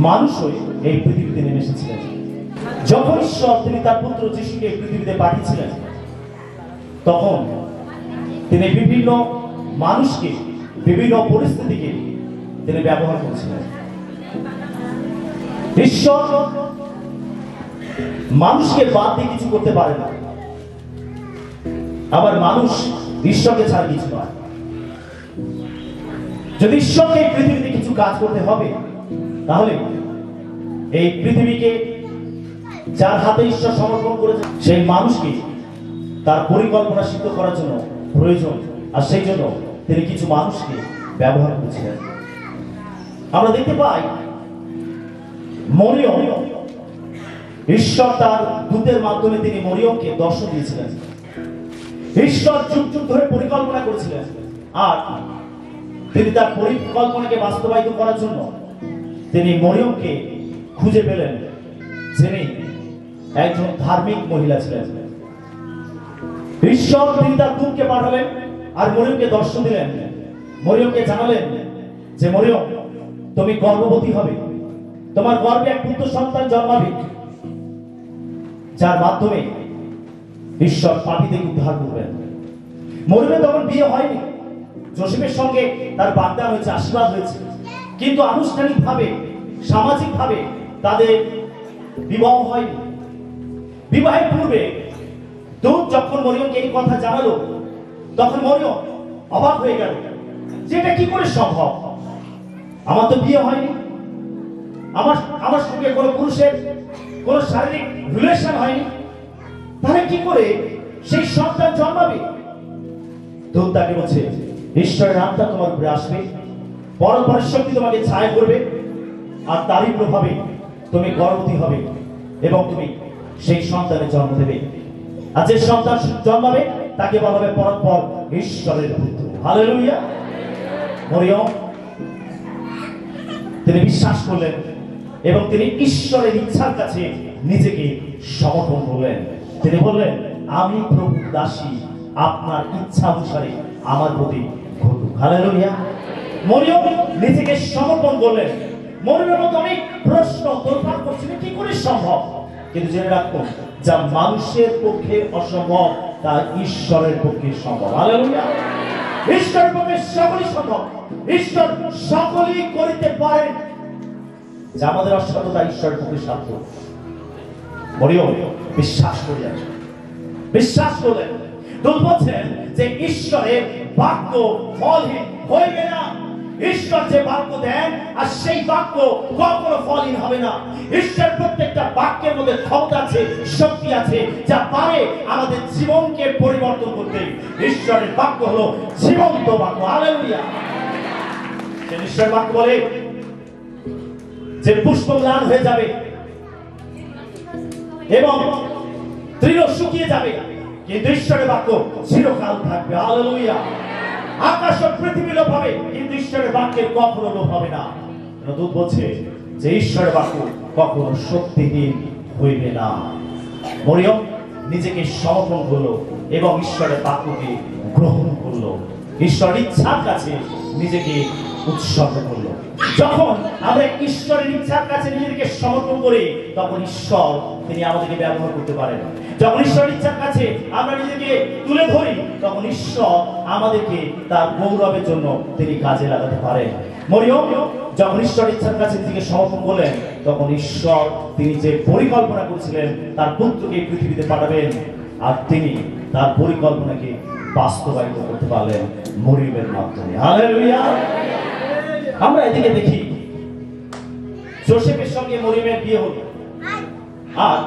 মানুষ হয়ে এই পৃথিবীতে নেমে এসেছিলেন। যখন ঈশ্বর তিনি তার পুত্র যিশুকে এই পৃথিবীতে পাঠিয়েছিলেন, তখন তিনি বিভিন্ন মানুষকে, বিভিন্ন পরিস্থিতিকে তিনি ব্যবহার করেছিলেন। ঈশ্বর মানুষকে বাদ দিয়ে কিছু করতে পারে না, আবার মানুষ ঈশ্বরকে ছাড়া কিছু নয়। যদি ঈশ্বরকে এই পৃথিবীতে কিছু কাজ করতে হবে, তাহলে এই পৃথিবীকে যার হাতে ঈশ্বর সমর্পণ করেছে সেই মানুষকে তার পরিকল্পনা সিদ্ধ করার জন্য প্রয়োজন, আর সেই জন্য তিনি কিছু মানুষকে ব্যবহার করেছিলেন। আমরা দেখতে পাই মরিয়ম, ঈশ্বর তার দূতের মাধ্যমে তিনি মরিয়মকে দর্শন দিয়েছিলেন। ঈশ্বর যুগ যুগ ধরে পরিকল্পনা করেছিলেন, আর তিনি তার পরিকল্পনাকে বাস্তবায়িত করার জন্য তিনি মরিয়মকে খুঁজে পেলেন, যিনি একজন ধার্মিক মহিলা ছিলেন। ঈশ্বর তিনি তার দূতকে পাঠালেন আর মরিয়মকে দর্শন দিলেন। মরিয়মকে জানালেন যে মরিয়ম, তুমি গর্ভবতী হবে, তোমার গর্ভে এক পুত্র সন্তান জন্মাবে, যার মাধ্যমে ঈশ্বর পাপী থেকে উদ্ধার করবেন। মরিয়মের তখন বিয়ে হয়নি, যোসেফের সঙ্গে তার বাগদান হয়েছে, আশীর্বাদ হয়েছে, কিন্তু আনুষ্ঠানিকভাবে, সামাজিকভাবে তাদের বিবাহ হয়নি। বিবাহের পূর্বে দূত যখন মরিয়মকে এই কথা জানালো, তখন মরিয়ম অবাক হয়ে গেল যে এটা কি করে সম্ভব, আমার তো বিয়ে হয়নি, আমার সঙ্গে কোনো পুরুষের কোনো শারীরিক রিলেশন হয়নি, তাহলে কি করে সেই সন্তান জন্মাবে? দূত তাকে বলছে, ঈশ্বরের আত্মা তোমার উপরে আসবে, পরস্পরের শক্তি তোমাকে ছায়া করবে, আর তারই প্রভাবে তুমি গর্ভবতী হবে এবং তুমি সেই সন্তানের জন্ম দেবে, আর যে সন্তান জন্মাবে তাকে বলা হবে পরস্পর ঈশ্বরের পুত্র। হালেলুয়া। মরিয়ম তিনি বিশ্বাস করলেন এবং তিনি ঈশ্বরের ইচ্ছার কাছে নিজেকে সমর্পণ করলেন। তিনি বললেন, আমি প্রভু দাসী, আপনার ইচ্ছা অনুসারে আমার প্রতি ঘটুক। হালেলুয়া। মরিয়ম নিজেকে সমর্পণ করলেন। মরিয়মের মতো অনেক প্রশ্ন তোলপাড় করছিল, কি করে সম্ভব? কিন্তু জেনে রাখুন, যা মানুষের পক্ষে অসম্ভব তা ঈশ্বরের পক্ষে সম্ভব। হালেলুয়া। ঈশ্বরের পক্ষে সকলই সম্ভব, ঈশ্বর সকলই করিতে পারেন। যা আমাদের অসাধ্য তা ঈশ্বরের পক্ষে সাধ্য। মরিয়ম বিশ্বাস করিলেন, বিশ্বাস করলেন। দূত বলছেন যে ঈশ্বরের বাক্য ফলহীন হইবে না। ঈশ্বর যে বাক্য দেন আর সেই বাক্য কখনো ফলহীন হবে না। ঈশ্বর প্রত্যেকটা বাক্যের মধ্যে ক্ষমতা আছে, শক্তি আছে, যা পারে আমাদের জীবনকে পরিবর্তন করতে। ঈশ্বরের বাক্য হলো জীবন্ত বাক্য। হালেলুয়া। ঈশ্বরের বাক্য বলে যে পুষ্প ম্লান হয়ে যাবে এবং তৃণ শুকিয়ে যাবে, কিন্তু ঈশ্বরের বাক্য চিরকাল থাকবে। হালেলুয়া। আকাশ ও পৃথিবী লোপ হবে, কিন্তু ঈশ্বরের বাক্যের কখনো লোপ হবে না। দূত বলছে যে ঈশ্বরের বাক্য কখনো শক্তিহীন হইবে না। মরিয়ম নিজেকে সমর্পণ করলো এবং ঈশ্বরের বাক্যকে গ্রহণ করলো, ঈশ্বরের ইচ্ছার কাছে নিজেকে উৎসর্গ করলো। যখন আমরা ঈশ্বরের ইচ্ছার কাছে নিজেকে সমর্পণ করি, তখন ঈশ্বর তিনি আমাদেরকে ব্যবহার করতে পারেন। যখন ঈশ্বরের ইচ্ছার কাছে আমরা নিজেকে তুলে ধরি, তখন ঈশ্বর আমাদেরকে তার গৌরবের জন্য তিনি কাজে লাগাতে পারেন। মরিয়ম যখন ঈশ্বরের ইচ্ছার কাছে নিজেকে সমর্পণ করলেন, তখন ঈশ্বর তিনি যে পরিকল্পনা করেছিলেন তার পুত্রকে পৃথিবীতে পাঠাবেন, আর তিনি তার পরিকল্পনাকে বাস্তবায়িত করতে পারলেন মরিয়মের মাধ্যমে। হালেলুয়া। আমরা এদিকে দেখি যোসেফের সঙ্গে মরিয়মের বিয়ে হলো, আর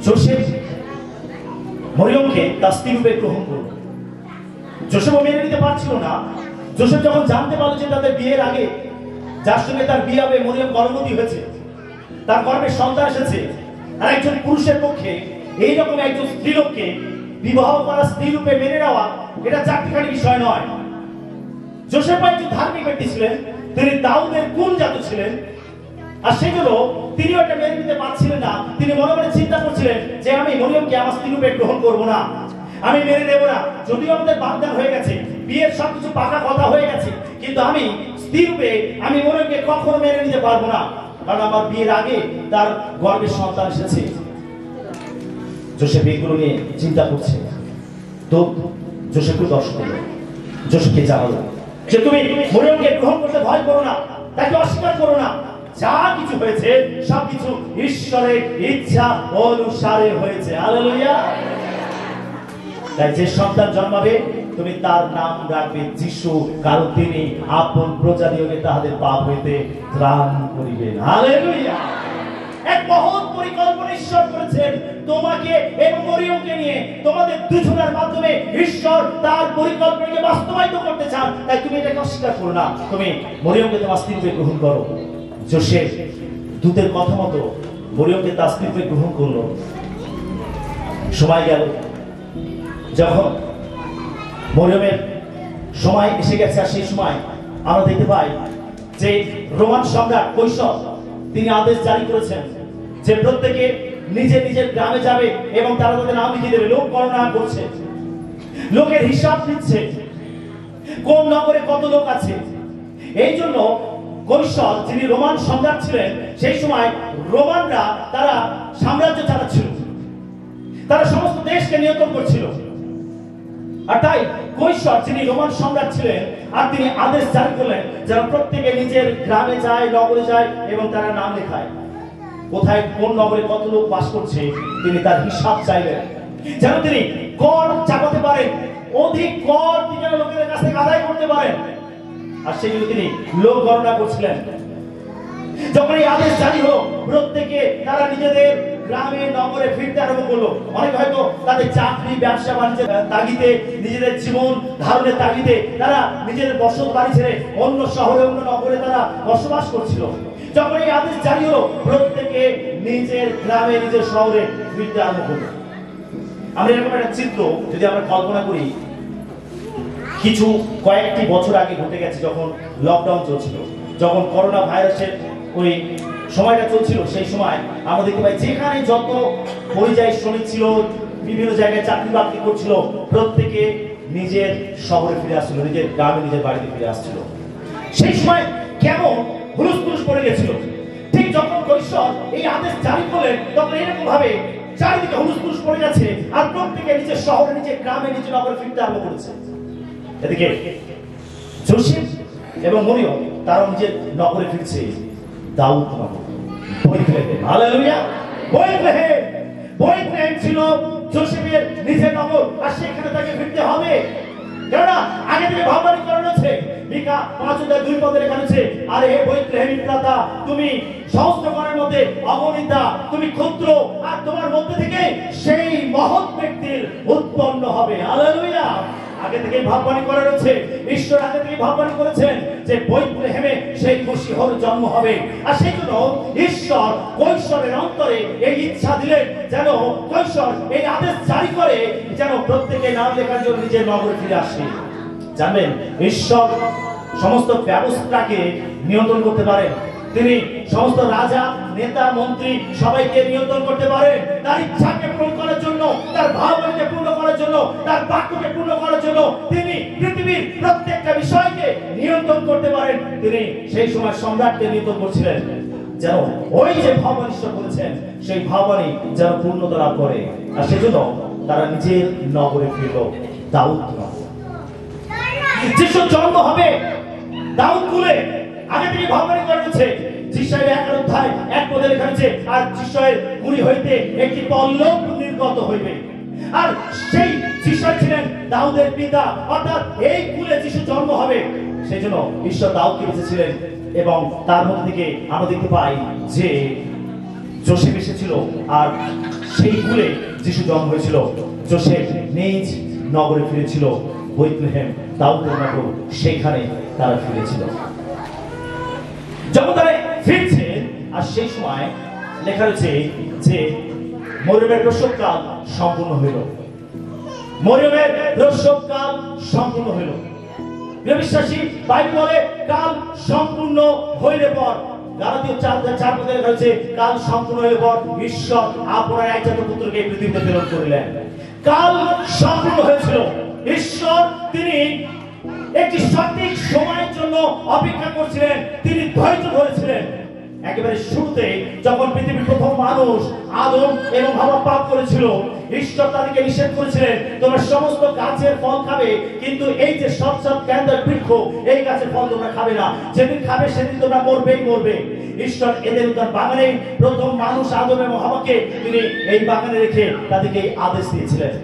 যোসেফ মরিয়মকে তার স্ত্রী রূপে গ্রহণ করল। যোসেফও মেনে নিতে পারছিল না। যোসেফ যখন জানতে পারল যে তাদের বিয়ের আগে যার সঙ্গে তার বিয়ে হবে মরিয়ম গর্ভবতী হয়েছে, তার গর্ভে সন্তান এসেছে, আর একজন পুরুষের পক্ষে এইরকম একজন স্ত্রীলোককে বিবাহ করা স্ত্রী রূপে মেনে নেওয়া এটা চাকরিখানি বিষয় নয়। যোসেফ একজন ধার্মিক ব্যক্তি ছিলেন, তিনি দাউদের কুলজাত ছিলেন, আর সেগুলো তিনি ওটা মেনে নিতে পারছিলেন না। তিনি মনে মনে চিন্তা করছিলেন যে আমি মরিয়মকে আমার স্ত্রী রূপে গ্রহণ করবো না, আমি মেনে নেব না। যদিও আমাদের বাগদান হয়ে গেছে, বিয়ের সবকিছু পাকা কথা হয়ে গেছে, কিন্তু আমি স্ত্রী রূপে আমি মরিয়মকে কখনো মেনে নিতে পারবো না। কারণ আমার বিয়ের আগে তার গর্ভে সন্তান এসেছে। যোসেফ এগুলো নিয়ে চিন্তা করছে। তো যোসেফকে দর্শন দিল, যোসেফকে জানালো যে তুমি মরিয়মকে গ্রহণ করতে ভয় করো না, তাকে অস্বীকার করো না। যা কিছু হয়েছে সবকিছু ঈশ্বরের ইচ্ছা অনুসারে হয়েছে। হালেলুয়া। তাই যে সন্তান জন্মাবে তুমি তার নাম রাখবে যিশু, কারণ তিনি আপন প্রজাদিগকে তাহাদের পাপ হইতে ত্রাণ করিবেন। হালেলুয়া। এক মহৎ পরিকল্পনা ঈশ্বর করেছেন তোমাকে এবং মরিয়মকে নিয়ে। তোমাদের দুজনের মাধ্যমে ঈশ্বর তার পরিকল্পনাকে বাস্তবায়িত করতে চান। তাই তুমি এটাকে অস্বীকার করো না, তুমি মরিয়মকে তোমার স্ত্রী রূপে গ্রহণ করো। যোসেফ দূতের কথা মতো মরিয়মকে তার স্ত্রী রূপে গ্রহণ করলো। সময় গেল, যখন মরিয়মের সময় এসে গেছে, আর সেই সময় আমরা দেখতে পাই যে রোমান সম্রাট কৈশর তিনি আদেশ জারি করেছেন যে প্রত্যেকে নিজের নিজের গ্রামে যাবে এবং তারা তাদের নাম লিখে দেবে। লোক গণনা করছে, লোকের হিসাব নিচ্ছে কোন নগরে কত লোক আছে। এই জন্য কৈশর যিনি রোমান সম্রাট ছিলেন, সেই সময় রোমানরা তারা সাম্রাজ্য চালাচ্ছিল, তারা সমস্ত দেশকে নিয়ন্ত্রণ করছিল। আর তাই কৈশর যিনি রোমান সম্রাট ছিলেন, আর তিনি আদেশ জারি করলেন যেন প্রত্যেকে নিজের গ্রামে যায়, নগরে যায় এবং তারা নাম লেখায়। কোথায় কোন নগরে কত লোক বাস করছে তিনি তার হিসাব চাইলেন, যেন তিনি কর চাপাতে পারেন, অধিক কর তিনি লোকেদের কাছ থেকে আদায় করতে পারেন। আর সেই জন্য তিনি লোক গণনা করছিলেন। যখন এই আদেশ জারি হলো, প্রত্যেকে তারা নিজেদের গ্রামে নগরে ফিরতে আরম্ভ করলো। অনেক হয়তো তাদের চাকরি ব্যবসা বাণিজ্যের তাগিদে, নিজেদের জীবন ধারণের তাগিদে তারা নিজেদের বসত বাড়ি ছেড়ে অন্য শহরে অন্য নগরে তারা বসবাস করছিল। যখন এই আদেশ জারি হলো, প্রত্যেকে নিজের গ্রামে নিজের শহরে ফিরতে আরম্ভ করলো। আমরা এরকম একটা চিত্র যদি আমরা কল্পনা করি, কয়েকটি বছর আগে ঘটে গেছে, যখন লকডাউন চলছিল, যখন করোনা ভাইরাসের ওই সময়টা চলছিল, সেই সময় আমরা দেখতে পাই যেখানে যত পরিযায়ী শ্রমিক ছিল, বিভিন্ন জায়গায় চাকরি বাকরি করছিল, প্রত্যেকে নিজের শহরে ফিরে আসছিল, নিজের গ্রামে নিজের বাড়িতে ফিরে আসছিল। সেই সময় কেমন হুলস্থুল পড়ে গেছিল। ঠিক যখন কৈশর এই আদেশ জারি করলেন, তখন এরকম ভাবে চারিদিকে হুলস্থুল পড়ে গেছে, আর প্রত্যেকে নিজের শহরে, নিজের গ্রামে, নিজের নগরে ফিরতে আরম্ভ করেছে। এদিকে যোসেফ এবং মরিয়ম তারা নিজের নগরে ফিরছে, দাউদ নগর, বেথলেহেম। হালেলুয়া। বেথলেহেম ছিল যোসেফের নিজের নগর, আর সেখানে তাকে ফিরতে হবে। কেননা আগে থেকে ভাববানি করানো আছে, মিকা 5:2 লেখা আছে, আরে হে বেথলেহেম প্রাতা, তুমি সহস্রগণের মধ্যে অগণিতা, তুমি ক্ষুদ্র, আর তোমার মধ্যে থেকে সেই মহৎ ব্যক্তির উৎপন্ন হবে। হালেলুয়া। আগে থেকে ভাববানি করা রয়েছে, ঈশ্বর আগে থেকে ভাববানি করেছেন যে বেথলেহেমে সেই মশীহর জন্ম হবে। আর সেই জন্য ঈশ্বর কৈশোরের অন্তরে এই ইচ্ছা দিলেন যেন কৈশোর এই আদেশ জারি করে যেন প্রত্যেকে নাম লেখার জন্য নিজের নগরে ফিরে আসে। জানেন, ঈশ্বর সমস্ত ব্যবস্থাকে নিয়ন্ত্রণ করতে পারেন। তিনি সমস্ত রাজা, নেতা, মন্ত্রী সবাইকে নিয়ন্ত্রণ করতে পারেন তার ইচ্ছাকে পূরণ করার জন্য, তার ভাবনাকে পূর্ণ করার জন্য, তার বাক্যকে পূর্ণ করার জন্য। তিনি পৃথিবীর প্রত্যেকটা বিষয়কে নিয়ন্ত্রণ করতে পারেন। তিনি সেই সময় সম্রাটকে নিয়ন্ত্রণ করছিলেন যেন ওই যে ভাবনা ঈশ্বর করেছেন সেই ভাবনাই যেন পূর্ণতা লাভ করে। আর সেজন্য তারা নিজের নগরে ফিরল, দাউদ নগর। যিশু জন্ম হবে দাউদ কুলে, আগে থেকে ভাবনা করা হচ্ছে। যিশায়ের 1:1 লেখা আছে, আর যিশায়ের কুড়ি হইতে একটি পল্লব নির্গত হইবে। আর সেই যিশায় ছিলেন দাউদের পিতা, অর্থাৎ এই কুলে যিশু জন্ম হবে। সেই জন্য ঈশ্বর দাউদকে বেঁচেছিলেন, এবং তার মধ্যে থেকে আমরা দেখতে পাই যে যোসেফ এসেছিল, আর সেই কুলে যিশু জন্ম হয়েছিল। যোসেফ নিজ নগরে ফিরেছিল, বেথলেহেম দাউদের নগর, সেইখানে তারা ফিরেছিল। যখন তারা ফিরছে, আর সেই সময় লেখা রয়েছে যে মরিয়মের প্রসবকাল সম্পূর্ণ হইল। মরিয়মের প্রসবকাল সম্পূর্ণ হইল। বিশ্বাসী বাইবেল বলে কাল সম্পূর্ণ হইলে পর, গালাতীয় 4:4 লেখা রয়েছে, কাল সম্পূর্ণ হইলে পর ঈশ্বর আপনার একজাত পুত্রকে পৃথিবীতে প্রেরণ করিলেন। কাল সম্পূর্ণ হয়েছিল। ঈশ্বর তিনি একটি সঠিক সময়ের জন্য অপেক্ষা করছিলেন, তিনি ধৈর্য ধরেছিলেন। এক একেবারে শুরুতে যখন পৃথিবীর প্রথম মানুষ আদম এবং হাওয়া পাপ করেছিল, ঈশ্বর তাদেরকে নিষেধ করেছিলেন তোমরা সমস্ত গাছের ফল খাবে, কিন্তু এই যে সৎ জ্ঞানের বৃক্ষ এই গাছের ফল তোমরা খাবে না, যেদিন খাবে সেদিন তোমরা মরবে। ঈশ্বর এদের উদ্যান বাগানে প্রথম মানুষ আদম এবং হাওয়াকে তিনি এই বাগানে রেখে তাদেরকে আদেশ দিয়েছিলেন।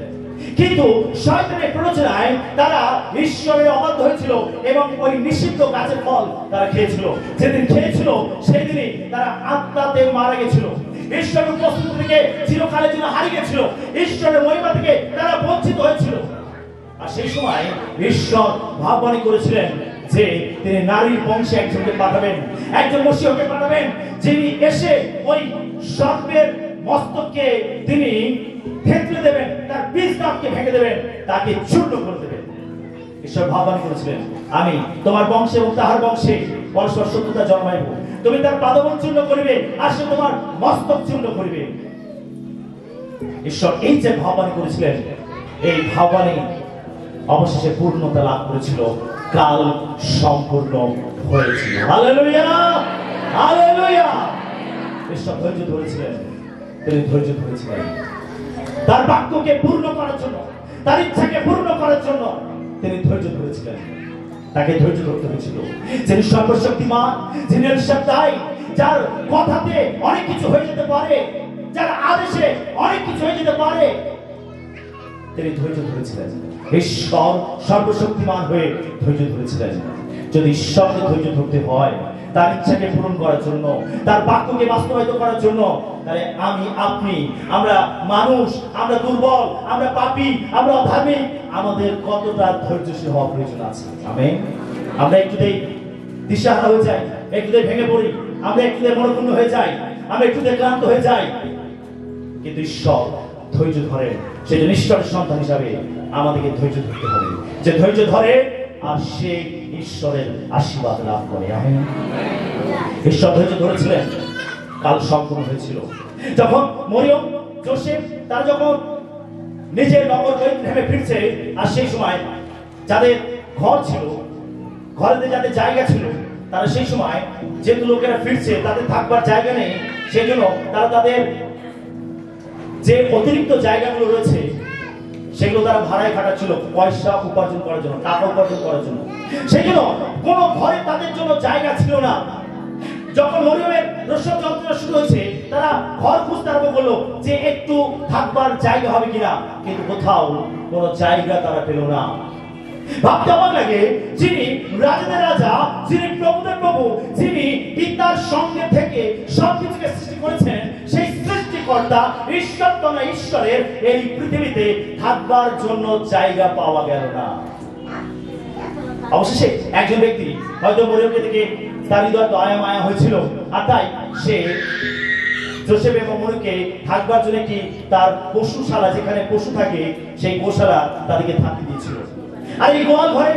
কিন্তু শয়তানের প্ররোচনায় তারা ঈশ্বরের অবাধ্য হয়েছিল এবং ওই নিষিদ্ধ গাছের ফল তারা খেয়েছিল। যেদিন খেয়েছিল সেই দিনই তারা আত্মাতে মারা গেছিল, ঈশ্বরের উপস্থিতি থেকে চিরকালের জন্য হারিয়ে গেছিল, ঈশ্বরের মহিমা থেকে তারা বঞ্চিত হয়েছিল। আর সেই সময় ঈশ্বর ভাববাণী করেছিলেন যে তিনি নারীর বংশে একজনকে পাঠাবেন, একজন মসিহকে পাঠাবেন, যিনি এসে ওই সর্পের মস্তককে তিনি থেতলে দেবেন, তার বীজদাঁতকে ভেঙে দেবেন, তাকে চূর্ণ করে দেবেন। ঈশ্বর ভাববাণী করেছিলেন আমি তোমার বংশে এবং তাহার বংশে পরস্পর শত্রুতা জন্মাইব, তুমি তার পাদবন চূর্ণ করিবে আর সে তোমার মস্তক চূর্ণ করিবে। ঈশ্বর এই যে ভাববাণী করেছিলেন, এই ভাববাণী অবশেষে পূর্ণতা লাভ করেছিল, কাল সম্পূর্ণ হয়েছিল। Hallelujah, hallelujah. ঈশ্বর ধৈর্য ধরেছিলেন, তিনি ধৈর্য ধরেছিলেন তার বাক্যকে পূর্ণ করার জন্য, তার ইচ্ছাকে পূর্ণ করার জন্য তিনি ধৈর্য ধরেছিলেন। তাকে ধৈর্য ধরতে হয়েছিল। যিনি সর্বশক্তিমান, যিনি এলশাদ্দাই, যার কথাতে অনেক কিছু হয়ে যেতে পারে, যার আদেশে অনেক কিছু হয়ে যেতে পারে, তিনি ধৈর্য ধরেছিলেন। ঈশ্বর সর্বশক্তিমান হয়ে ধৈর্য ধরেছিলেন। যদি ঈশ্বরকে ধৈর্য ধরতে হয় তার ইচ্ছাকে পূরণ করার জন্য, তার বাক্যকে বাস্তবায়িত করার জন্য, তাহলে আমি আপনি, আমরা মানুষ, আমরা দুর্বল, আমরা পাপী, আমরা অধার্মিক, আমাদের কতটা ধৈর্যশীল হওয়া প্রয়োজন আছে। আমেন। আমরা একটুতেই দিশাহারা হয়ে যাই, একটুতেই ভেঙে পড়ি, আমরা একটুতেই মনোক্ষুণ্ণ হয়ে যাই, আমরা একটুতেই ক্লান্ত হয়ে যাই, কিন্তু ঈশ্বর ধৈর্য ধরেন। সেজন্য ঈশ্বরের সন্তান হিসাবে আমাদেরকে ধৈর্য ধরতে হবে। যে ধৈর্য ধরে আর সে ঈশ্বরের আশীর্বাদ লাভ করে। আমেন। ঈশ্বর ধৈর্য ধরেছিলেন, কাল সম্পূর্ণ হয়েছিল। যখন মরিয়ম, যোসেফ তারা যখন নিজের নগর বেথলেহেমে ফিরছে, আর সেই সময় যাদের ঘর ছিল, ঘরেতে যাদের জায়গা ছিল, তারা সেই সময় যেহেতু লোকেরা ফিরছে তাদের থাকবার জায়গা নেই, সেই জন্য তারা তাদের যে অতিরিক্ত জায়গাগুলো রয়েছে সেগুলো তারা ভাড়ায় খাটাচ্ছিল পয়সা উপার্জন করার জন্য, টাকা উপার্জন করার জন্য। সেই জন্য কোন ঘরে তাদের জন্য জায়গা ছিল না। যখন মরিয়মের প্রসব যন্ত্রণা শুরু হয়েছে, তারা ঘর খুঁজতে আরম্ভ করলো যে একটু থাকবার জায়গা হবে কিনা, কিন্তু কোথাও কোনো জায়গা তারা পেল না। ভাবতে অবাক লাগে, যিনি রাজাদের রাজা, যিনি প্রভুদের প্রভু, যিনি পিতার সঙ্গে থেকে সবকিছুকে সৃষ্টি করেছেন, সেই সৃষ্টিকর্তা ঈশ্বর তো না, ঈশ্বরের এই পৃথিবীতে থাকবার জন্য জায়গা পাওয়া গেল না। অবশেষে একজন ব্যক্তি হয়তো মরিয়মকে দেখে তার হৃদয় দয়া মায়া হয়েছিল, আর তাই সে যোসেফ এবং মরিয়মকে থাকবার জন্য কি তার পশুশালা, যেখানে পশু থাকে সেই গোশালা তাদেরকে থাকতে দিয়েছিল। আর এই গোয়াল ঘরে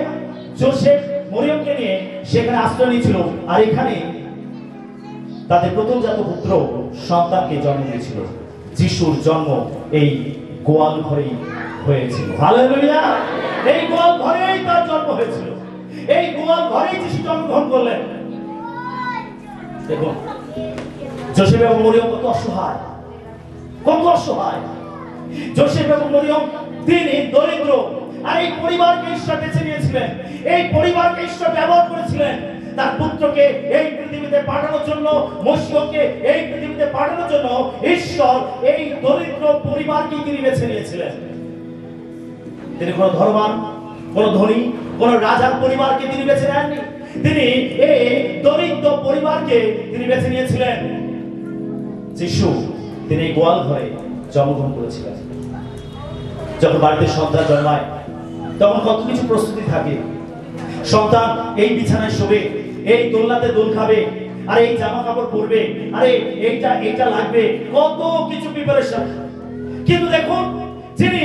যোসেফ মরিয়মকে নিয়ে সেখানে আশ্রয় নিয়েছিল, আর এখানে তাদের প্রথমজাত পুত্র সন্তানকে জন্ম দিয়েছিল। যিশুর জন্ম এই গোয়াল ঘরেই হয়েছিল। হালেলুয়া। এই গোয়াল ঘরেই তার জন্ম হয়েছিল, এই গোয়াল ঘরেই যিশু জন্মগ্রহণ করলেন। দেখুন যোসেফ এবং মরিয়ম কত অসহায়, কত অসহায়। যোসেফ এবং মরিয়ম দিনহীন, দরিদ্র, আর এই পরিবারকে ঈশ্বর বেছে নিয়েছিলেন, এই পরিবারকে ঈশ্বর ব্যবহার করেছিলেন তার পুত্রকে এই পৃথিবীতে পাঠানোর জন্য, মসিহকে এই পৃথিবীতে পাঠানোর জন্য। ঈশ্বর এই দরিদ্র পরিবারকে তিনি বেছে নিয়েছিলেন। তিনি কোন ধর্মবান, কোন ধনী, কোন রাজার পরিবারকে তিনি বেছে নেননি, তিনি এই দরিদ্র পরিবারকে তিনি বেছে নিয়েছিলেন। যিশু তিনি গোয়াল ঘরে জন্মগ্রহণ করেছিলেন। যখন বাড়িতে সন্তান জন্মায় তখন কত কিছু প্রস্তুতি থাকে। সন্তান এই বিছানায় শোবে, এই দোলনাতে দোল খাবে, আর এই জামা কাপড় পরবে, আরে এইটা লাগবে, কত কিছু প্রিপারেশন। কিন্তু দেখুন, যিনি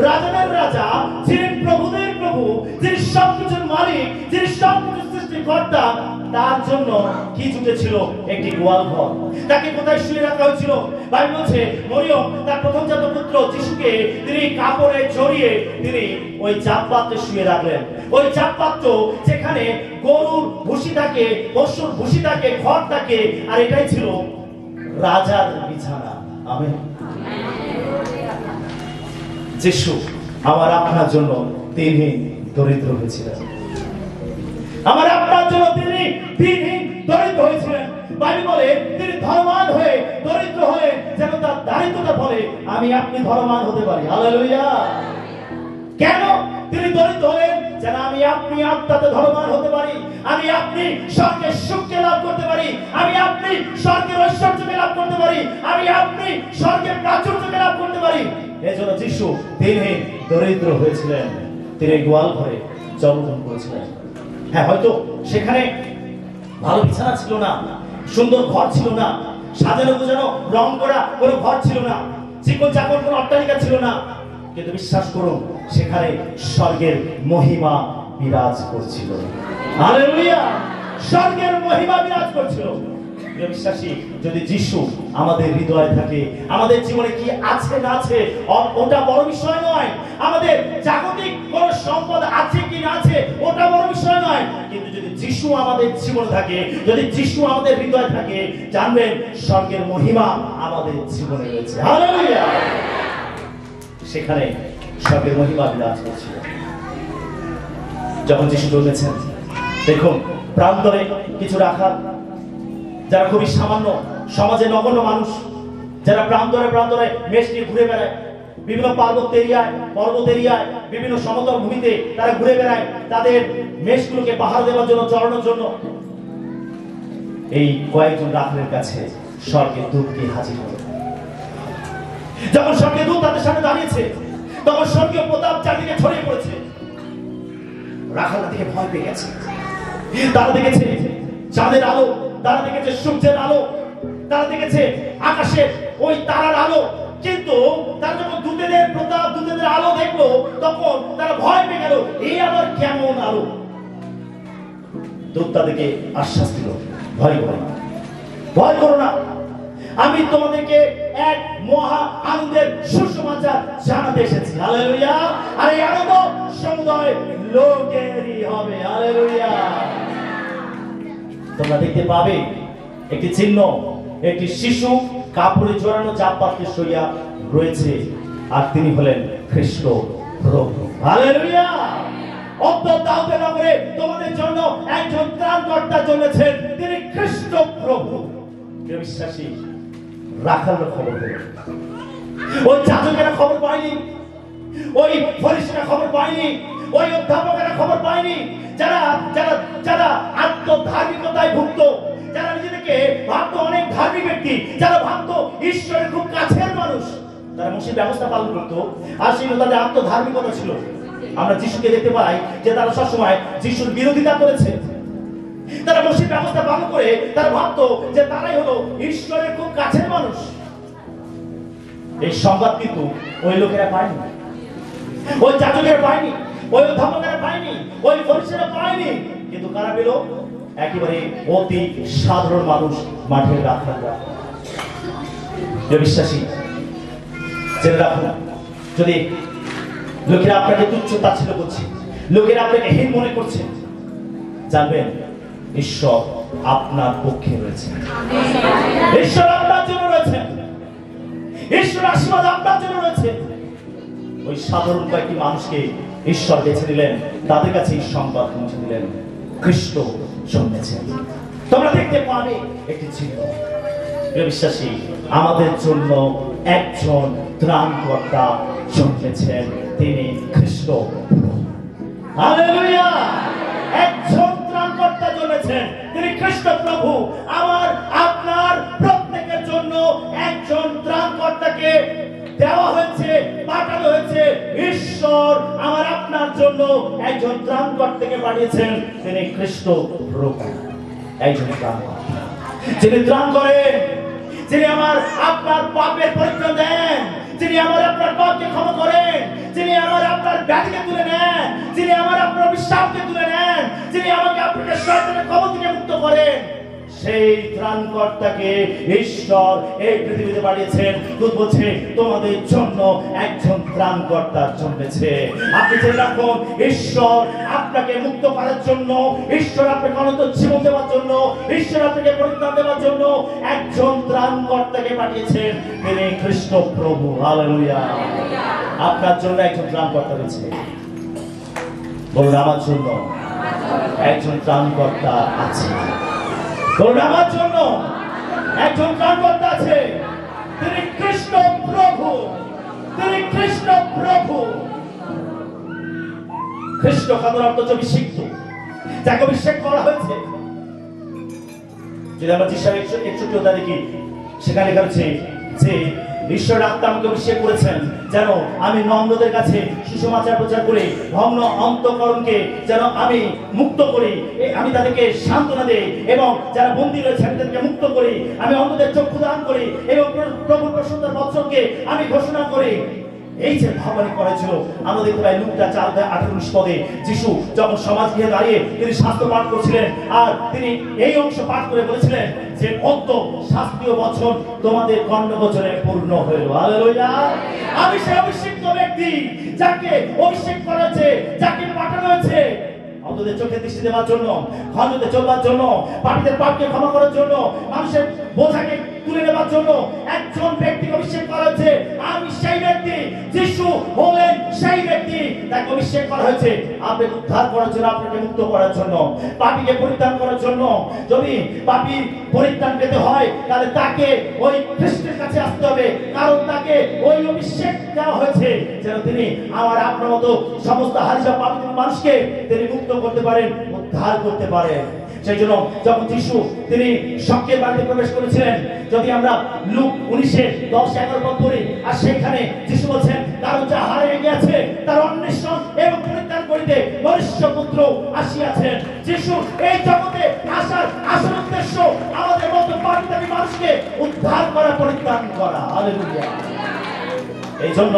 রাজাদের রাজা, যিনি প্রভুদের প্রভু, যিনি সবকিছুর মালিক, যিনি সবকিছু সৃষ্টিকর্তা, তার জন্য কি জুটেছিল? একটি গোয়াল ঘর। তাকে কোথায় শুয়ে রাখা হয়েছিল? বাইবেল বলছে মরিয়ম তার প্রথমজাত পুত্র যিশুকে তিনি কাপড়ে জড়িয়ে তিনি ওই জাপপাত্রে শুয়ে রাখলেন। ওই জাপপাত্র যেখানে গরুর ভুসি থাকে, পশুর ভুসি থাকে, খড় থাকে, আর এটাই ছিল রাজার বিছানা। আমেন। যিশু আমার আপনার জন্য তিনি দরিদ্র হয়েছিলেন। আমার আপনার জন্য তিনি দিনহীন দরিদ্র হয়েছিলেন। বাইবেল বলে তিনি ধনবান হয়ে দরিদ্র হয়ে যেন তার দারিদ্রতা ফলে আমি আপনি ধনবান হতে পারি। হালেলুয়া। কেন তিনি দরিদ্র হলেন? যেন আমি আপনি আত্মাতে ধনবান হতে পারি, আমি আপনি স্বর্গের সুখকে লাভ করতে পারি, আমি আপনি স্বর্গের ঐশ্বর্যকে লাভ করতে পারি, আমি আপনি স্বর্গের প্রাচুর্যকে লাভ করতে পারি। এজন্য যিশু দিনহীন দরিদ্র হয়েছিলেন। তিনি গোয়াল ঘরে জন্মগ্রহণ করেছিলেন। হ্যাঁ, হয়তো সেখানে ভালো বিছানা ছিল না, সুন্দর ঘর ছিল না, সাজানো গোছানো রং করা কোনো ঘর ছিল না, চিকন চাকর কোনো অট্টালিকা ছিল না, কিন্তু বিশ্বাস করুন সেখানে স্বর্গের মহিমা বিরাজ করছিল। হালেলুয়া। স্বর্গের মহিমা বিরাজ করছিল। বিশ্বাসী, যদি যিশু আমাদের হৃদয়ে থাকে, আমাদের জীবনে কি আছে না আছে ওটা বড় বিষয় নয়, আমাদের জাগতিক কোন সম্পদ আছে কি না আছে ওটা বড় বিষয় নয়, কিন্তু যদি যিশু আমাদের জীবনে থাকে, যদি যিশু আমাদের হৃদয়ে থাকে, জানবেন স্বর্গের মহিমা আমাদের জীবনে রয়েছে। হালেলুয়া। সেখানে স্বর্গের মহিমা বিরাজ করছিল। যখন যিশু জন্মেছেন, দেখুন প্রান্তরে কিছু রাখা, যারা খুবই সামান্য সমাজে নগণ্য মানুষ, যারা প্রান্তরে প্রান্তরে মেষ নিয়ে ঘুরে বেড়ায়, বিভিন্ন পর্বত এরিয়ায় বিভিন্ন সমতল ভূমিতে তারা ঘুরে বেড়ায় তাদের মেষগুলোকে পাহারা দেওয়ার জন্য, চড়ানোর জন্য। এই কয়েকজন রাখালের কাছে স্বর্গের দূত গিয়ে হাজির হল। যখন স্বর্গের দূত তাদের সামনে দাঁড়িয়েছে, তখন স্বর্গীয় প্রতাপ চারদিকে ছড়িয়ে পড়েছে। রাখালরা দেখে ভয় পেয়ে গেছে। তারা দেখেছে চাঁদের আলো, তারা দেখেছে সূর্যের আলো, তারা দেখেছে আকাশের ওই তারার আলো, কিন্তু তারা যখন দূতেদের প্রতাপ, দূতেদের আলো দেখলো, তখন তারা ভয় পেয়ে গেল, এই আবার কেমন আলো? দূত তাদেরকে আশ্বাস দিল, ভয় করো না, ভয় করো না, আমি তোমাদেরকে এক মহা আনন্দের সুসমাচার জানাতে এসেছি। হালেলুয়া। আর এই আনন্দ সমুদয় লোকেরই হবে। হালেলুয়া। তোমরা দেখতে পাবে একটি চিহ্ন, একটি শিশু কাপড়ে জড়ানো জাপপাত্রে শুইয়া রয়েছে, আর তিনি হলেন খ্রিস্ট প্রভু। হালেলুয়া। দাউদের নগরে তোমাদের জন্য একজন ত্রাণকর্তা জন্মেছেন, তিনি খ্রিস্ট প্রভু। বিশ্বাসী রাখালরা খবর পেল, ওই যাজকেরা খবর পায়নি, ওই ফরিসিরা খবর পায়নি, ওই অধ্যাপকেরা খবর পায়নি, যারা যারা যারা আত্মধার্মিকতায় ভুক্ত, যারা নিজেদেরকে ভাবতো অনেক ধার্মিক ব্যক্তি, যারা ভাবতো ঈশ্বরের খুব কাছের মানুষ, তারা মসজিদ ব্যবস্থা পালন করতো, আর সেই তাদের আত্মধার্মিকতা ছিল। আমরা যিশুকে দেখতে পাই যে তারা সবসময় যিশুর বিরোধিতা করেছে। তারা মসজিদ ব্যবস্থা পালন করে তারা ভাবতো যে তারাই হলো ঈশ্বরের খুব কাছের মানুষ। এই সংবাদ কিন্তু ওই লোকেরা পায়নি, ওই যাজকেরা পায়নি, ওই অধ্যাপকেরা পায়নি, ওই ফরিসিরা পায়নি, কিন্তু কারা পেল? একেবারে অতি সাধারণ মানুষ, মাঠের রাখালরা। বিশ্বাসী, জেনে রাখুন, যদি লোকেরা আপনাকে তুচ্ছ তাচ্ছিল্য করছে, লোকেরা আপনাকে হীন মনে করছে, জানবেন ঈশ্বর আপনার পক্ষে রয়েছে, ঈশ্বর আপনার জন্য রয়েছে, ঈশ্বর আশীর্বাদ আপনার জন্য রয়েছে। ওই সাধারণ কয়েকটি মানুষকে ঈশ্বর বেছে নিলেন, তাদের কাছে এই সংবাদ পৌঁছে দিলেন, খ্রিস্ট জন্মেছেন। তোমরা দেখতে পাবে একটি চিহ্ন। বিশ্বাসী, আমাদের জন্য একজন ত্রাণকর্তা জন্মেছেন, তিনি খ্রিস্ট। হালেলুয়া। একজন ত্রাণকর্তা জন্মেছেন, তিনি খ্রিস্ট প্রভু। আমার আপনার প্রত্যেকের জন্য একজন ত্রাণকর্তাকে দেওয়া হয়েছে, পাঠানো হয়েছে। ঈশ্বর আমার আপনার জন্য একজন ত্রাণকর্তাকে পাঠিয়েছেন, তিনি খ্রিস্ট প্রভু। একজন ত্রাণকর্তা, যিনি ত্রাণ করেন, যিনি আমার আপনার পাপের পরিত্রাণ দেন, যিনি আমার আপনার পাপকে ক্ষমা করেন, যিনি আমার আপনার ব্যাধিকে তুলে নেন, যিনি আমার আপনার বিশ্বাসকে তুলে নেন, যিনি আমাকে আপনাকে শয়তানের কবল থেকে মুক্ত করেন, সেই ত্রাণকর্তাকে ঈশ্বর এই পৃথিবীতে পাঠিয়েছেন। দূত বলছে তোমাদের জন্য একজন ত্রাণকর্তা জন্মেছে। আপনি জেনে রাখুন, ঈশ্বর আপনাকে মুক্ত করার জন্য, ঈশ্বর আপনাকে অনন্ত জীবন দেওয়ার জন্য, ঈশ্বর আপনাকে পরিত্রাণ দেওয়ার জন্য একজন ত্রাণকর্তাকে পাঠিয়েছেন, তিনি খ্রিস্ট প্রভু। হালেলুয়া। আপনার জন্য একজন ত্রাণকর্তা রয়েছে। বলুন, আমার জন্য একজন ত্রাণকর্তা আছে। বলুন, আমার জন্য একজন ত্রাণকর্তা আছে, তিনি খ্রিস্ট প্রভু। তিনি খ্রিস্ট প্রভু। খ্রিস্ট কথার অর্থ হচ্ছে অভিষিক্ত, যাকে অভিষেক করা হয়েছে। যদি আমরা যিশায় 61 দেখি, সেখানে লেখা আছে যে ঈশ্বর আত্মা আমাকে অভিষেক করেছেন যেন আমি নম্রদের কাছে সুসমাচার প্রচার করে ভগ্ন অন্তঃকরণকে যেন আমি মুক্ত করি, আমি তাদেরকে সান্ত্বনা দেই, এবং যারা বন্দী রয়েছে আমি তাদেরকে মুক্ত করি, আমি অন্ধদের চক্ষু দান করি, এবং প্রভুর প্রসন্নতার বৎসরকে আমি ঘোষণা করি। এই যে ভাবনা করেছিল, আমরা দেখতে পাই লুকা 4:18 পদে যিশু যখন সমাজ গৃহে দাঁড়িয়ে তিনি শাস্ত্র পাঠ করছিলেন, আর তিনি এই অংশ পাঠ করে বলেছিলেন যে অন্ত শাস্ত্রীয় বচন তোমাদের কর্ণগোচরে পূর্ণ হইল। হালেলুয়া। আমি সেই অভিষিক্ত ব্যক্তি, যাকে অভিষেক করা হয়েছে, যাকে পাঠানো হয়েছে অন্তদের চোখে দৃষ্টি দেওয়ার জন্য, খণ্ডতে চলবার জন্য, পাপীদের পাপকে ক্ষমা করার জন্য, মানুষের বোঝাকে তুলে নেবার জন্য একজন ব্যক্তিকে অভিষেক করা হয়েছে। আমি সেই ব্যক্তি, যিশু হলেন সেই ব্যক্তি, তাকে অভিষেক করা হয়েছে আপনাকে উদ্ধার করার জন্য, আপনাকে মুক্ত করার জন্য, পাপীকে পরিত্রাণ করার জন্য। যদি পাপী পরিত্রাণ পেতে হয় তাহলে তাকে ওই খ্রিস্টের কাছে আসতে হবে, কারণ তাকে ওই অভিষেক দেওয়া হয়েছে যেন তিনি আমার আপনার মতো সমস্ত হারিয়ে যাওয়া পাপী মানুষকে তিনি মুক্ত করতে পারেন, উদ্ধার করতে পারেন। সেই জন্য যখন যিশু তিনি শকের বাড়িতে প্রবেশ করেছিলেন, যদি আমরা লুক 19:10-11 পদ পড়ি, আর সেখানে যিশু বলছেন কারণ যা হারিয়ে গেছে তার অন্বেষণ এবং পরিত্রাণ করিতে মনুষ্যপুত্র আসিয়াছেন। যিশু এই জগতে আসার আসল উদ্দেশ্য আমাদের মতো পাপী মানুষকে উদ্ধার করা, পরিত্রাণ করা। হালেলুয়া। এই জন্য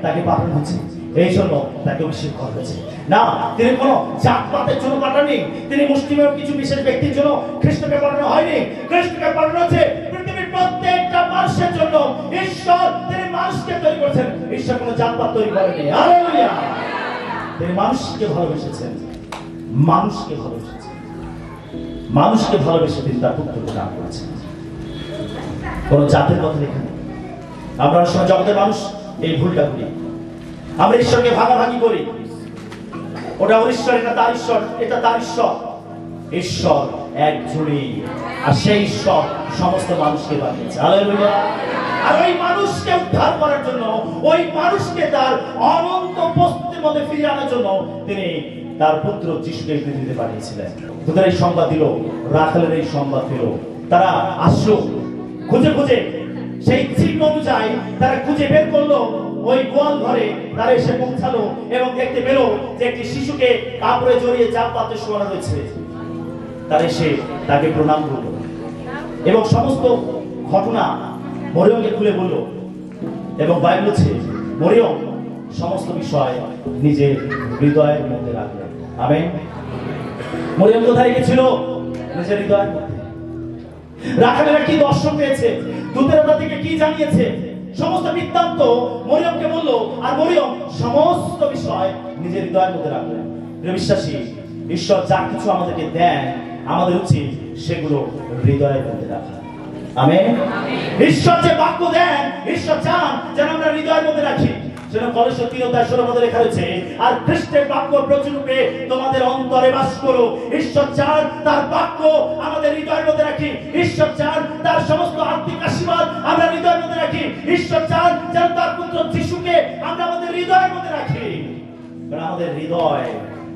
তাকে পাঠানো হয়েছে, এই জন্য তাকে অভিষেক করা হয়েছে। না, তিনি কোনো জাতপাতের জন্য পাঠাননি, তিনি মুসলিমের কিছু বিশেষ ব্যক্তির জন্য খ্রিস্টকে পাঠানো হয়নি। খ্রিস্টকে পাঠানো হয়েছে পৃথিবীর প্রত্যেকটা মানুষের জন্য। ঈশ্বর তিনি মানুষকে তৈরি করেছেন, ঈশ্বর কোনো জাতপাত তৈরি করেনি। হালেলুয়া। তিনি মানুষকে ভালোবেসেছেন, মানুষকে ভালোবেসেছেন, মানুষকে ভালোবেসে তিনি তার পুত্রকে দান করেছেন। কোন জাতের কথা লেখা নেই। আমরা সময় জগতের মানুষ এই ভুলটা করি, আমরা ঈশ্বরকে ভাগাভাগি করি, ওটা ওর ঈশ্বর, এটা তার ঈশ্বর, এটা তার ঈশ্বর। ঈশ্বর একজনই, আর সেই ঈশ্বর সমস্ত মানুষকে বানিয়েছে। হালেলুয়া। আর ওই মানুষকে উদ্ধার করার জন্য, ওই মানুষকে তার অনন্ত উপস্থিতির মধ্যে ফিরিয়ে আনার জন্য তিনি তার পুত্র যিশুকে পৃথিবীতে পাঠিয়েছিলেন। তোদের এই সংবাদ দিল, রাখালের এই সংবাদ দিল, তারা আসলো খুঁজে খুঁজে, সেই চিহ্ন অনুযায়ী তারা খুঁজে বের করলো ওই গোয়াল ঘরে। তারা এসে পৌঁছালো এবং দেখতে পেল যে একটি শিশুকে কাপড়ে জড়িয়ে জাপ পাতে শোয়ানো রয়েছে। তারা এসে তাকে প্রণাম করলো এবং সমস্ত ঘটনা মরিয়মকে খুলে বলল, এবং বাইবেল বলছে মরিয়ম সমস্ত বিষয় নিজের হৃদয়ের মধ্যে রাখলেন। আমেন। মরিয়ম কোথায় রেখেছিল? নিজের হৃদয়ের মধ্যে। রাখালেরা কি দর্শন পেয়েছে, দূতেরা তাদেরকে কি জানিয়েছে, সমস্ত বৃত্তান্ত মরিয়মকে বললো, আর মরিয়ম সমস্ত বিষয় নিজের হৃদয়ের মধ্যে রাখলেন। বিশ্বাসী, ঈশ্বর যা কিছু আমাদেরকে দেন, আমাদের উচিত সেগুলো হৃদয়ের মধ্যে রাখা। আমেন। ঈশ্বর যে বাক্য দেন, ঈশ্বর চান যেন আমরা হৃদয়ের মধ্যে রাখি। সেটা কলেশ্বর 3:16 পদে লেখা রয়েছে, আর খ্রিস্টের বাক্য প্রচুররূপে তোমাদের অন্তরে বাস করো। ঈশ্বর চান তার বাক্য আমাদের হৃদয়ের মধ্যে রাখি। ঈশ্বর চান তার সমস্ত আত্মিক আশীর্বাদ আমরা হৃদয়ের মধ্যে রাখি। ঈশ্বর চান যেন তার পুত্র যিশুকে আমরা আমাদের হৃদয়ের মধ্যে রাখি। কারণ আমাদের হৃদয়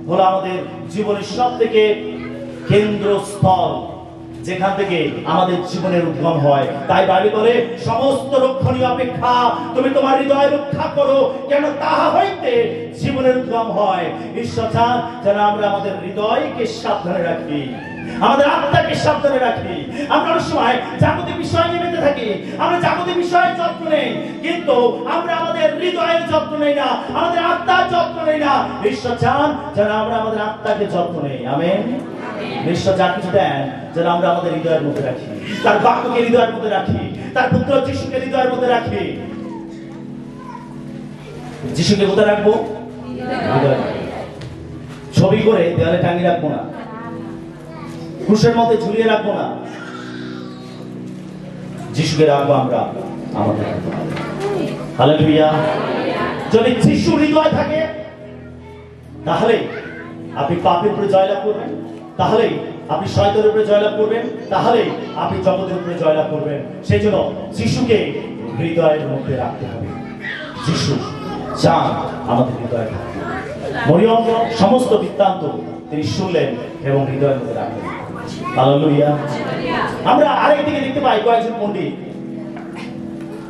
হলো আমাদের জীবনের সব থেকে কেন্দ্রস্থল, যেখান থেকে আমাদের জীবনের উদ্গম হয়। তাই বাইবেল বলে সমস্ত রক্ষণীয় অপেক্ষা তুমি তোমার হৃদয় রক্ষা করো, কেন তাহা হইতে জীবনের উদ্গম হয়। ঈশ্বর চান যেন আমরা আমাদের হৃদয়কে সাবধানে রাখি। আমাদের আত্মাকে সাবধানে রাখি। আমরা অনেক সময় জাগতিক বিষয় নিয়ে মেতে থাকি, আমরা জাগতিক বিষয়ের যত্ন নেই, কিন্তু আমরা আমাদের হৃদয়ের যত্ন নেই না, আমাদের আত্মার যত্ন নেই না। ঈশ্বর চান যেন আমরা আমাদের আত্মাকে যত্ন নেই। আমেন। ঈশ্বর যা কিছু দেন যেন আমরা আমাদের হৃদয়ের মধ্যে রাখি, তার বাক্যকে হৃদয়ের মধ্যে রাখি, তার পুত্র যিশুকে হৃদয়ের মধ্যে রাখি। যিশুকে কোথায় রাখবো? হৃদয়ে। ছবি করে দেওয়ালে টাঙিয়ে রাখবো না, ক্রুশের মধ্যে ঝুলিয়ে রাখবো না, যিশুকে রাখবো আমরা আমাদের। হালেলুয়া। যদি যিশু হৃদয় থাকে তাহলে আপনি পাপের উপরে জয়লাভ করবেন, তাহলে আপনি শয়তানের উপরে জয়লাভ করবেন, তাহলে আপনি জগতের উপরে জয়লাভ করবেন। সেই জন্য যিশুকে হৃদয়ের মধ্যে রাখতে হবে। যিশু চান আমাদের হৃদয়ে থাকতে। মরিয়ম সমস্ত বৃত্তান্ত তিনি শুনলেন এবং হৃদয়ের মধ্যে রাখলেন। হালেলুয়া। আমরা আরেকদিকে দেখতে পাই কয়েকজন পণ্ডিত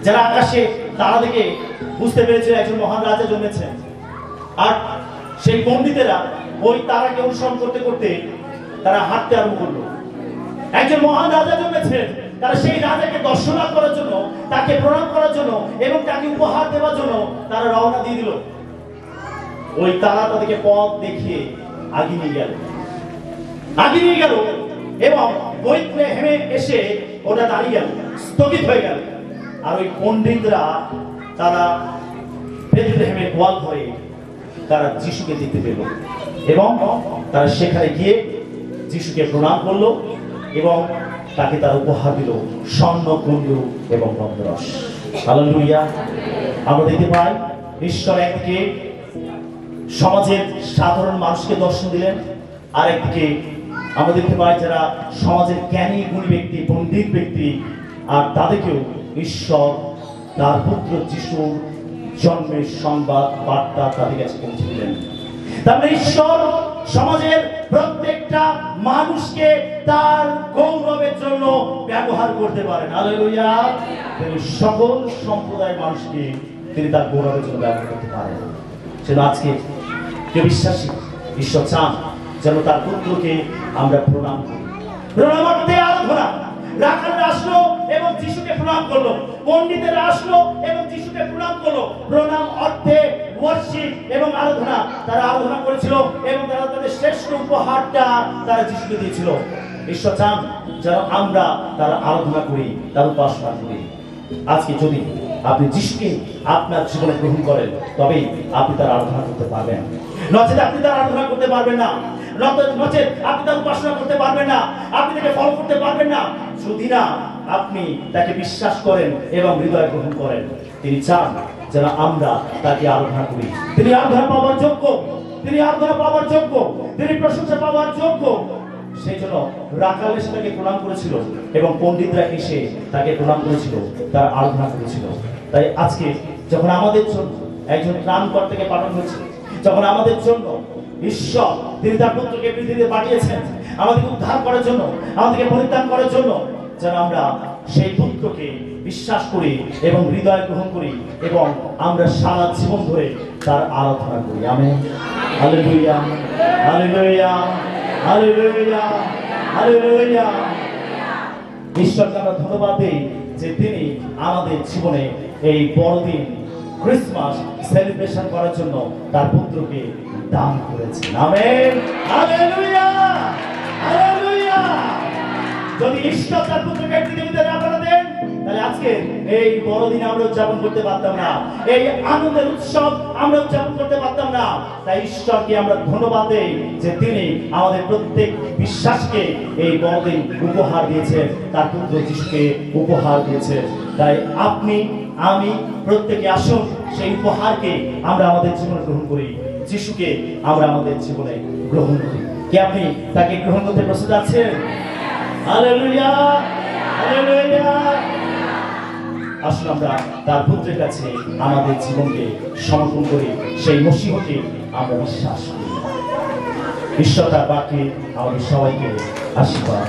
যারা আকাশে তারা দেখে বুঝতে পেরেছে একজন মহান রাজা জন্মেছেন, আর সেই পণ্ডিতেরা ওই তারাকে অনুসরণ করতে করতে তারা হাঁটতে আরম্ভ করলো। একজন মহান রাজা জন্মেছেন, তারা সেই রাজাকে দর্শন করার জন্য, তাকে প্রণাম করার জন্য এবং তাকে উপহার দেওয়ার জন্য তারা রওনা দিয়ে দিল। ওই তারা তাদেরকে পথ দেখিয়ে আগে নিয়ে গেল এবং বেথলেহেমে এসে ওটা দাঁড়িয়ে গেল, স্থগিত হয়ে গেল। আর ওই পণ্ডিতরা তারা বেথলেহেমের গোয়াল ঘরে তারা যিশুকে দেখতে পেল এবং তারা সেখানে গিয়ে যিশুকে প্রণাম করলো এবং তাকে তারা উপহার দিল স্বর্ণ, কুণ্ডু এবং গন্ধরস। হালেলুয়া। আমরা দেখতে পাই ঈশ্বর একদিকে সমাজের সাধারণ মানুষকে দর্শন দিলেন, আর একদিকে আমরা দেখতে পাই যারা সমাজের জ্ঞানী গুণী ব্যক্তি, পণ্ডিত ব্যক্তি, আর তাদেরকেও ঈশ্বর তার পুত্র যিশুর জন্মের সংবাদ বার্তা তাদের কাছে পৌঁছে দিলেন। তারপরে ঈশ্বর সমাজের প্রত্যেকটা মানুষকে তার গৌরবের জন্য ব্যবহার করতে পারেন। হালেলুয়া। তিনি সকল সম্প্রদায়ের মানুষকে তিনি তার গৌরবের জন্য ব্যবহার করতে পারেন। সেজন্য আজকে কে বিশ্বাসী ঈশ্বর চান যেন তার পুত্রকে আমরা প্রণাম করি। প্রণাম অর্থে আরাধনা। রাখালরা আসলো এবং যিশুকে প্রণাম করলো, পণ্ডিতেরা আসলো এবং যিশুকে প্রণাম করলো। প্রণাম অর্থে ওয়ার্শিপ এবং আরাধনা। তারা আরাধনা করেছিল এবং তারা তাদের শ্রেষ্ঠ উপহারটা তারা যিশুকে দিয়েছিল। ঈশ্বর চান যেন আমরা তার আরাধনা করি, তার উপাসনা করি। আজকে যদি আপনি যিশুকে আপনার জীবনে গ্রহণ করেন তবেই আপনি তার আরাধনা করতে পারবেন, নচেত আপনি তার আরাধনা করতে পারবেন না, নচেত আপনি তার উপাসনা করতে পারবেন না, আপনি তাকে ফলো করতে পারবেন না, যদি না আপনি তাকে বিশ্বাস করেন এবং হৃদয়ে গ্রহণ করেন। তিনি চান যেন আমরা তাকে আরাধনা করি। তিনি আরাধনা পাওয়ার যোগ্য, তিনি আরাধনা পাওয়ার যোগ্য, তিনি প্রশংসা পাওয়ার যোগ্য। সেই জন্য রাখাল এসে তাকে প্রণাম করেছিল এবং পণ্ডিতরা এসে তাকে প্রণাম করেছিল, তার আরাধনা করেছিল। তাই আজকে যখন আমাদের জন্য একজন ত্রাণকর্তাকে পাঠানো হয়েছে, যখন আমাদের জন্য ঈশ্বর তিনি তার পুত্রকে পৃথিবীতে পাঠিয়েছেন আমাদেরকে উদ্ধার করার জন্য, আমাদেরকে পরিত্রাণ করার জন্য, যেন আমরা সেই পুত্রকে বিশ্বাস করি এবং হৃদয় গ্রহণ করি এবং আমরা সারা জীবন ধরে তার আরাধনা করি। Amen. Hallelujah, hallelujah, hallelujah, hallelujah. ঈশ্বরকে আমরা ধন্যবাদ দিই যে তিনি আমাদের জীবনে এই বড়দিন ক্রিসমাস সেলিব্রেশন করার জন্য তার পুত্রকে দান করেছেন। আমেন। Hallelujah, hallelujah. যদি ঈশ্বর তার পুত্রকে পৃথিবীতে না পাঠাতেন তাহলে আজকে এই বড়দিন আমরা উদযাপন করতে পারতাম না, এই আনন্দের উৎসব আমরা উদযাপন করতে পারতাম না। তাই ঈশ্বরকে আমরা ধন্যবাদ দেই যে তিনি আমাদের প্রত্যেক বিশ্বাসকে এই বড়দিন উপহার দিয়েছেন, তার পুত্র যিশুকে উপহার দিয়েছেন। তাই আপনি আমি প্রত্যেকে আসুন সেই উপহারকে আমরা আমাদের জীবনে গ্রহণ করি, যিশুকে আমরা আমাদের জীবনে গ্রহণ করি। কি আপনি তাকে গ্রহণ করতে প্রস্তুত আছেন? Hallelujah, hallelujah. আসুন আমরা তার পুত্রের কাছে আমাদের জীবনকে সমর্পণ করি, সেই মসিহকে আমরা বিশ্বাস করি। ঈশ্বর তার বাক্যে আমাদের সবাইকে আশীর্বাদ।